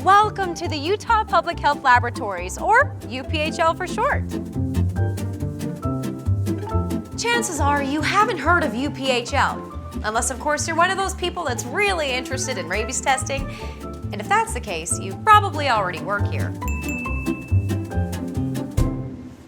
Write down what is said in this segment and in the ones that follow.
Welcome to the Utah Public Health Laboratories, or UPHL for short. Chances are you haven't heard of UPHL, unless of course you're one of those people that's really interested in rabies testing, and if that's the case, you probably already work here.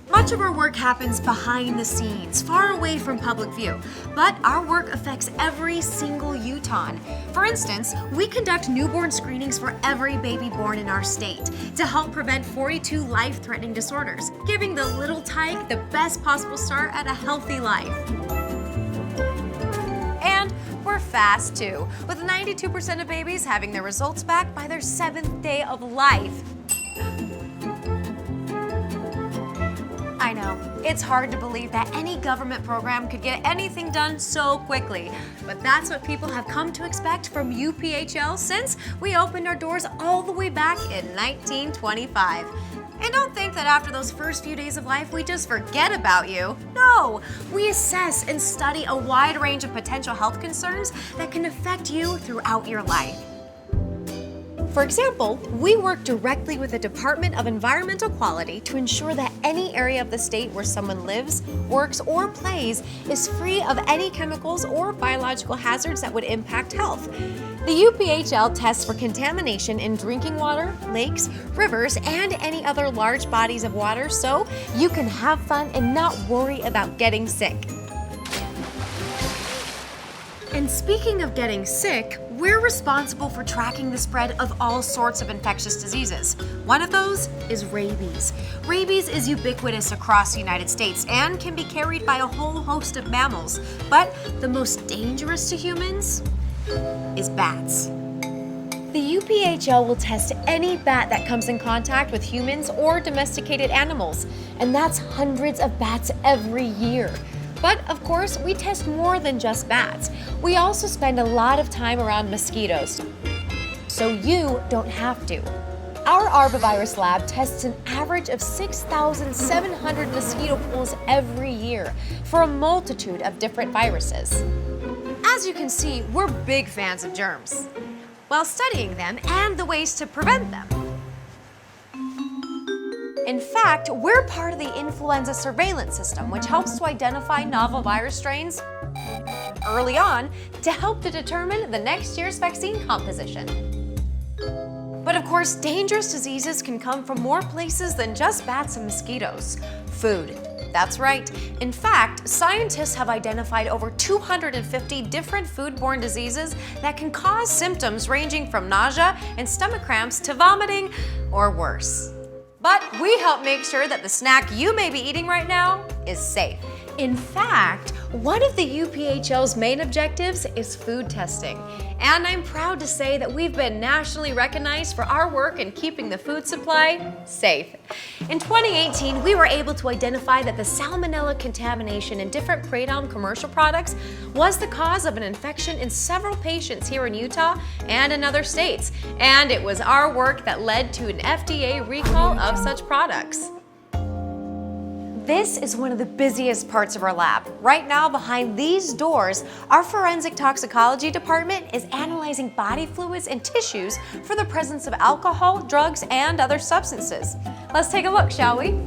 Much of our work happens behind the scenes, far away from public view, but our work affects every single Utahn. For instance, we conduct newborn screenings for every baby born in our state to help prevent 42 life-threatening disorders, giving the little tyke the best possible start at a healthy life. And we're fast too, with 92% of babies having their results back by their 7th day of life. I know, it's hard to believe that any government program could get anything done so quickly, but that's what people have come to expect from UPHL since we opened our doors all the way back in 1925. And don't think that after those first few days of life, we just forget about you. No, we assess and study a wide range of potential health concerns that can affect you throughout your life. For example, we work directly with the Department of Environmental Quality to ensure that any area of the state where someone lives, works, or plays is free of any chemicals or biological hazards that would impact health. The UPHL tests for contamination in drinking water, lakes, rivers, and any other large bodies of water so you can have fun and not worry about getting sick. And speaking of getting sick, we're responsible for tracking the spread of all sorts of infectious diseases. One of those is rabies. Rabies is ubiquitous across the United States and can be carried by a whole host of mammals. But the most dangerous to humans is bats. The UPHL will test any bat that comes in contact with humans or domesticated animals, and that's hundreds of bats every year. But of course, we test more than just bats. We also spend a lot of time around mosquitoes, so you don't have to. Our arbovirus lab tests an average of 6,700 mosquito pools every year for a multitude of different viruses. As you can see, we're big fans of germs, while studying them and the ways to prevent them. In fact, we're part of the influenza surveillance system, which helps to identify novel virus strains early on to help to determine the next year's vaccine composition. But of course, dangerous diseases can come from more places than just bats and mosquitoes. Food. That's right. In fact, scientists have identified over 250 different foodborne diseases that can cause symptoms ranging from nausea and stomach cramps to vomiting or worse. But we help make sure that the snack you may be eating right now is safe. In fact, one of the UPHL's main objectives is food testing. And I'm proud to say that we've been nationally recognized for our work in keeping the food supply safe. In 2018, we were able to identify that the salmonella contamination in different Kratom commercial products was the cause of an infection in several patients here in Utah and in other states. And it was our work that led to an FDA recall of such products. This is one of the busiest parts of our lab. Right now, behind these doors, our forensic toxicology department is analyzing body fluids and tissues for the presence of alcohol, drugs, and other substances. Let's take a look, shall we?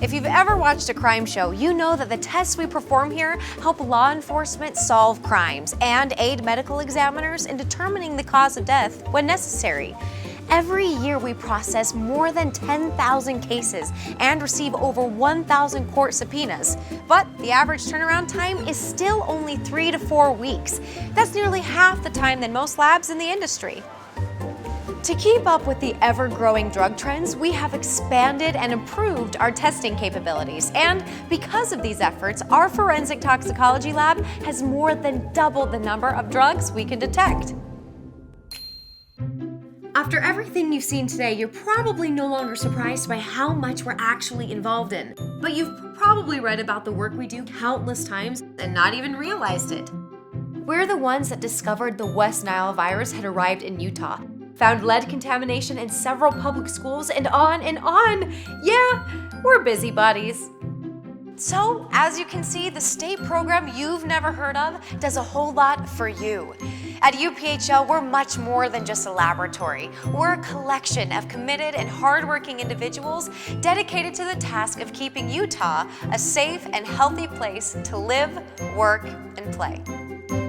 If you've ever watched a crime show, you know that the tests we perform here help law enforcement solve crimes and aid medical examiners in determining the cause of death when necessary. Every year we process more than 10,000 cases and receive over 1,000 court subpoenas. But the average turnaround time is still only 3 to 4 weeks. That's nearly half the time than most labs in the industry. To keep up with the ever-growing drug trends, we have expanded and improved our testing capabilities. And because of these efforts, our forensic toxicology lab has more than doubled the number of drugs we can detect. After everything you've seen today, you're probably no longer surprised by how much we're actually involved in. But you've probably read about the work we do countless times and not even realized it. We're the ones that discovered the West Nile virus had arrived in Utah, found lead contamination in several public schools, and on and on. Yeah, we're busybodies. So, as you can see, the state program you've never heard of does a whole lot for you. At UPHL, we're much more than just a laboratory. We're a collection of committed and hardworking individuals dedicated to the task of keeping Utah a safe and healthy place to live, work, and play.